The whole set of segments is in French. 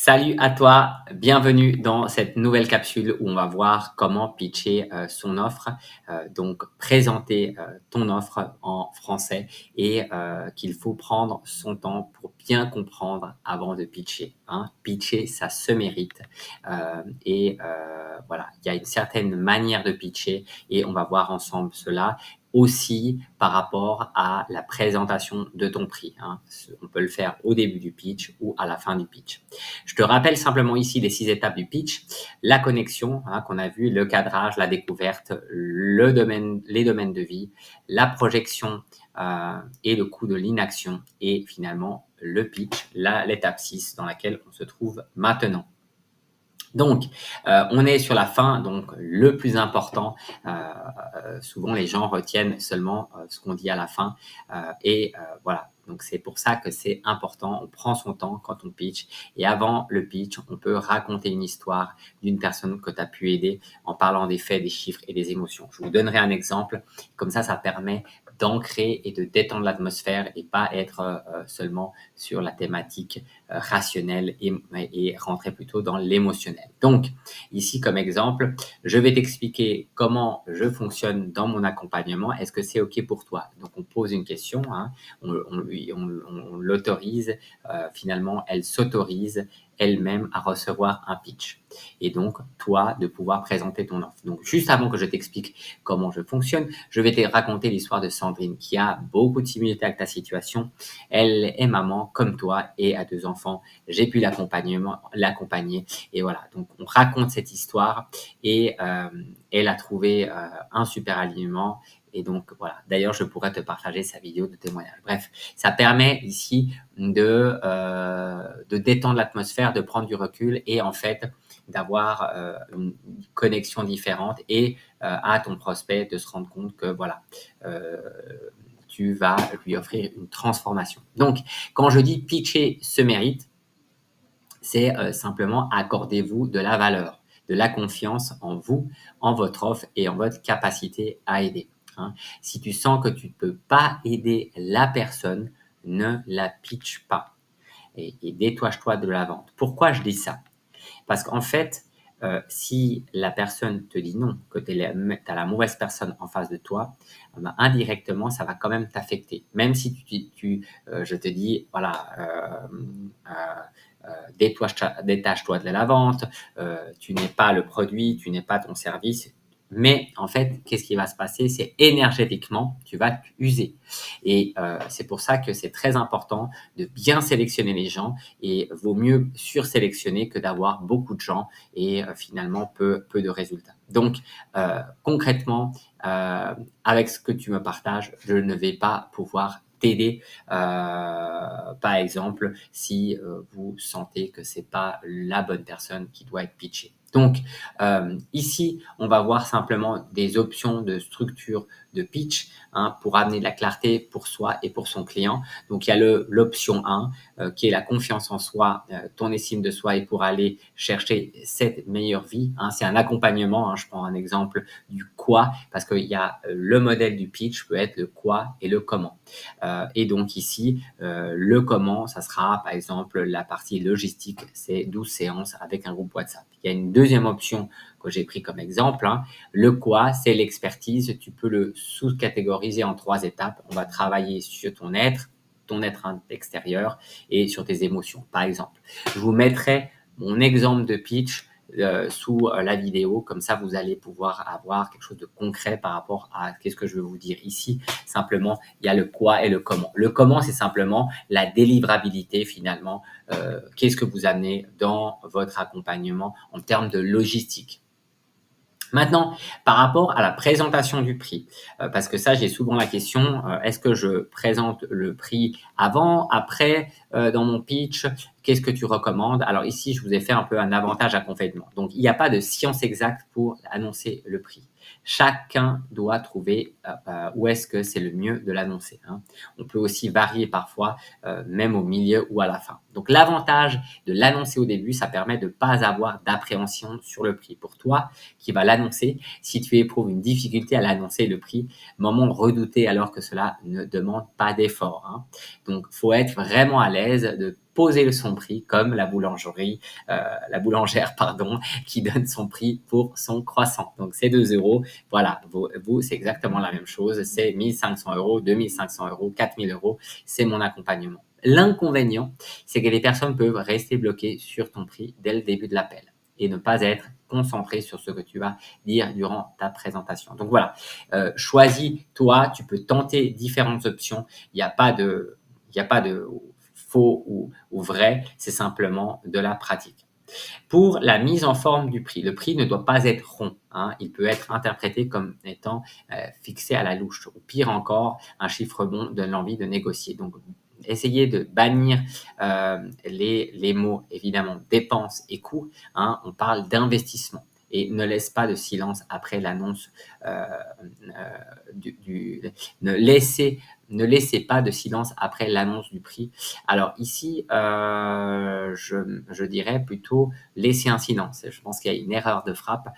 Salut à toi, bienvenue dans cette nouvelle capsule où on va voir comment pitcher son offre, donc présenter ton offre en français et qu'il faut prendre son temps pour bien comprendre avant de pitcher, hein. Pitcher, ça se mérite voilà, il y a une certaine manière de pitcher et on va voir ensemble cela aussi par rapport à la présentation de ton prix, hein. On peut le faire au début du pitch ou à la fin du pitch. Je te rappelle simplement ici les 6 étapes du pitch. La connexion, hein, qu'on a vu, le cadrage, la découverte, les domaines de vie, la projection et le coût de l'inaction et finalement le pitch, l'étape 6 dans laquelle on se trouve maintenant. Donc, on est sur la fin, donc le plus important, souvent les gens retiennent seulement ce qu'on dit à la fin voilà. Donc, c'est pour ça que c'est important, on prend son temps quand on pitch et avant le pitch, on peut raconter une histoire d'une personne que tu as pu aider en parlant des faits, des chiffres et des émotions. Je vous donnerai un exemple, comme ça permet d'ancrer et de détendre l'atmosphère et pas être seulement sur la thématique rationnelle et rentrer plutôt dans l'émotionnel. Donc, ici, comme exemple, je vais t'expliquer comment je fonctionne dans mon accompagnement. Est-ce que c'est OK pour toi? Donc, on pose une question, hein, on l'autorise, finalement, elle s'autorise elle-même à recevoir un pitch. Et donc, toi, de pouvoir présenter ton offre. Donc, juste avant que je t'explique comment je fonctionne, je vais te raconter l'histoire de Sandrine qui a beaucoup de similitudes avec ta situation. Elle est maman comme toi et a 2 enfants. J'ai pu l'accompagner et voilà. Donc, on raconte cette histoire et elle a trouvé un super alignement. Et donc, voilà. D'ailleurs, je pourrais te partager sa vidéo de témoignage. Bref, ça permet ici de détendre l'atmosphère, de prendre du recul et en fait, d'avoir une connexion différente et à ton prospect de se rendre compte que voilà, tu vas lui offrir une transformation. Donc, quand je dis pitcher se mérite, c'est simplement accordez-vous de la valeur, de la confiance en vous, en votre offre et en votre capacité à aider, hein. Si tu sens que tu ne peux pas aider la personne, ne la pitch pas et détache-toi de la vente. Pourquoi je dis ça? Parce qu'en fait, si la personne te dit non, que tu as la mauvaise personne en face de toi, ben, indirectement, ça va quand même t'affecter. Même si je te dis, voilà, détache-toi de la vente, tu n'es pas le produit, tu n'es pas ton service. Mais en fait, qu'est-ce qui va se passer? C'est énergétiquement, tu vas t'user. Et c'est pour ça que c'est très important de bien sélectionner les gens et vaut mieux sursélectionner que d'avoir beaucoup de gens et finalement peu de résultats. Donc, concrètement, avec ce que tu me partages, je ne vais pas pouvoir t'aider, par exemple, si vous sentez que c'est pas la bonne personne qui doit être pitchée. Donc, ici, on va voir simplement des options de structure de pitch, hein, pour amener de la clarté pour soi et pour son client. Donc, il y a l'option 1 qui est la confiance en soi, ton estime de soi et pour aller chercher cette meilleure vie, hein. C'est un accompagnement, hein, je prends un exemple du quoi parce qu'il y a le modèle du pitch peut être le quoi et le comment. Et donc ici, le comment, ça sera par exemple la partie logistique, c'est 12 séances avec un groupe WhatsApp. Il y a une deuxième option que j'ai pris comme exemple, hein. Le quoi, c'est l'expertise. Tu peux le sous-catégoriser en 3 étapes. On va travailler sur ton être extérieur et sur tes émotions, par exemple. Je vous mettrai mon exemple de pitch sous la vidéo. Comme ça, vous allez pouvoir avoir quelque chose de concret par rapport à qu'est-ce que je veux vous dire ici. Simplement, il y a le quoi et le comment. Le comment, c'est simplement la délivrabilité finalement. Qu'est-ce que vous amenez dans votre accompagnement en termes de logistique. Maintenant, par rapport à la présentation du prix, parce que ça, j'ai souvent la question, est-ce que je présente le prix avant, après, dans mon pitch? Qu'est-ce que tu recommandes? Alors ici, je vous ai fait un peu un avantage accompagnement. Donc, il n'y a pas de science exacte pour annoncer le prix. Chacun doit trouver où est-ce que c'est le mieux de l'annoncer, hein. On peut aussi varier parfois, même au milieu ou à la fin. Donc, l'avantage de l'annoncer au début, ça permet de ne pas avoir d'appréhension sur le prix. Pour toi, qui va l'annoncer, si tu éprouves une difficulté à l'annoncer le prix, moment redouté alors que cela ne demande pas d'effort, hein. Donc, faut être vraiment à l'aise de poser son prix comme la la boulangère, pardon, qui donne son prix pour son croissant. Donc, c'est 2 euros. Voilà, vous c'est exactement la même chose. C'est 1500 euros, 2500 euros, 4000 euros. C'est mon accompagnement. L'inconvénient, c'est que les personnes peuvent rester bloquées sur ton prix dès le début de l'appel et ne pas être concentrées sur ce que tu vas dire durant ta présentation. Donc voilà, choisis toi, tu peux tenter différentes options. Il n'y a pas de faux ou vrai, c'est simplement de la pratique. Pour la mise en forme du prix, le prix ne doit pas être rond. Hein. Il peut être interprété comme étant fixé à la louche. Ou pire encore, un chiffre bon donne l'envie de négocier. Donc, essayez de bannir les mots, évidemment, dépenses et coûts. Hein. On parle d'investissement. Et ne laisse pas de silence après l'annonce ne laissez pas de silence après l'annonce du prix. Alors ici, je dirais plutôt laisser un silence. Je pense qu'il y a une erreur de frappe.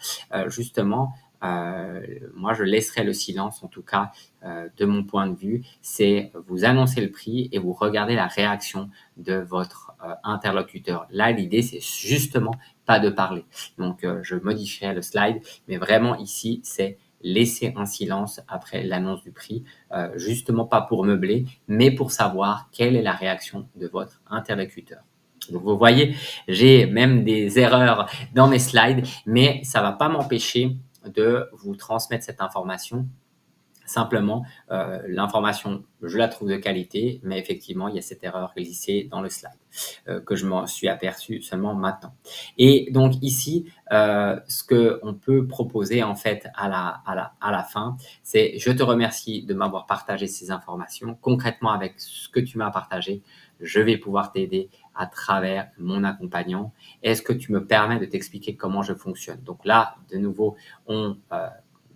Justement, moi, je laisserai le silence, en tout cas, de mon point de vue. C'est vous annoncer le prix et vous regardez la réaction de votre interlocuteur. Là, l'idée, c'est justement pas de parler. Donc, je modifierai le slide, mais vraiment ici, c'est laisser un silence après l'annonce du prix, justement pas pour meubler, mais pour savoir quelle est la réaction de votre interlocuteur. Donc, vous voyez, j'ai même des erreurs dans mes slides, mais ça ne va pas m'empêcher de vous transmettre cette information. Simplement, l'information, je la trouve de qualité, mais effectivement, il y a cette erreur glissée dans le slide que je m'en suis aperçu seulement maintenant. Et donc ici, ce qu'on peut proposer en fait à la fin, c'est je te remercie de m'avoir partagé ces informations. Concrètement, avec ce que tu m'as partagé, je vais pouvoir t'aider à travers mon accompagnant. Est-ce que tu me permets de t'expliquer comment je fonctionne? Donc là, de nouveau, on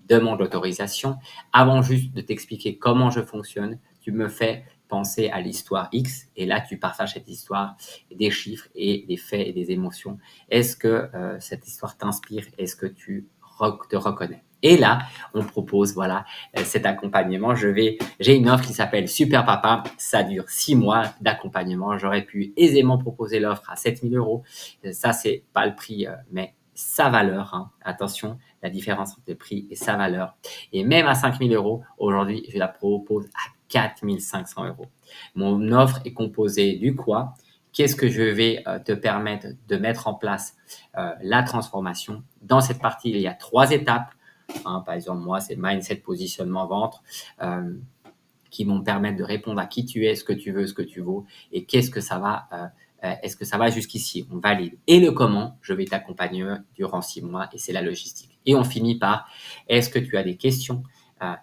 demande l'autorisation. Avant juste de t'expliquer comment je fonctionne, tu me fais penser à l'histoire X et là, tu partages cette histoire, des chiffres et des faits et des émotions. Est-ce que cette histoire t'inspire? Est-ce que tu te reconnais? Et là, on propose voilà cet accompagnement. J'ai une offre qui s'appelle Super Papa. Ça dure 6 mois d'accompagnement. J'aurais pu aisément proposer l'offre à 7000 euros. Ça, c'est pas le prix, mais sa valeur. Hein. Attention, la différence entre le prix et sa valeur. Et même à 5000 euros, aujourd'hui, je la propose à 4500 euros. Mon offre est composée du quoi? Qu'est-ce que je vais te permettre de mettre en place la transformation? Dans cette partie, il y a 3 étapes. Hein, par exemple, moi, c'est mindset, positionnement, ventre, qui vont permettre de répondre à qui tu es, ce que tu veux, ce que tu vaux, et qu'est-ce que ça va, est-ce que ça va jusqu'ici? On valide. Et le comment, je vais t'accompagner durant 6 mois, et c'est la logistique. Et on finit par, est-ce que tu as des questions?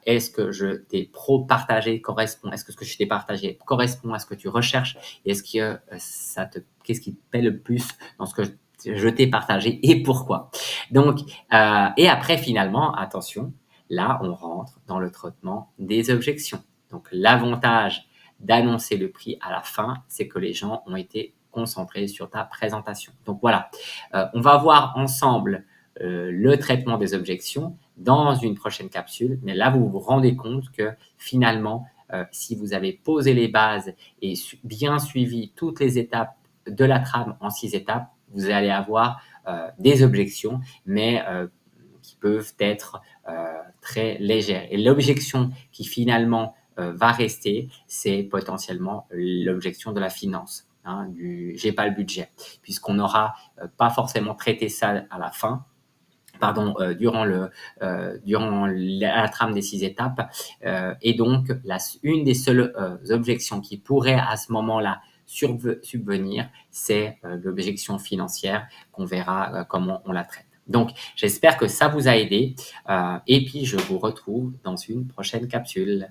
Est-ce que je t'ai partagé correspond? Est-ce que ce que je t'ai partagé correspond à ce que tu recherches? Est-ce que qu'est-ce qui te plaît le plus dans ce que je t'ai partagé et pourquoi? Donc, et après, finalement, attention, là, on rentre dans le traitement des objections. Donc, l'avantage d'annoncer le prix à la fin, c'est que les gens ont été concentrés sur ta présentation. Donc, voilà, on va voir ensemble le traitement des objections dans une prochaine capsule. Mais là, vous vous rendez compte que finalement, si vous avez posé les bases et bien suivi toutes les étapes de la trame en 6 étapes, vous allez avoir des objections, mais qui peuvent être très légères. Et l'objection qui finalement va rester, c'est potentiellement l'objection de la finance. Hein, j'ai pas le budget, puisqu'on n'aura pas forcément traité ça à la fin. Pardon, durant la trame des 6 étapes. Et donc, une des seules objections qui pourrait à ce moment-là subvenir, c'est l'objection financière qu'on verra comment on la traite. Donc, j'espère que ça vous a aidé et puis je vous retrouve dans une prochaine capsule.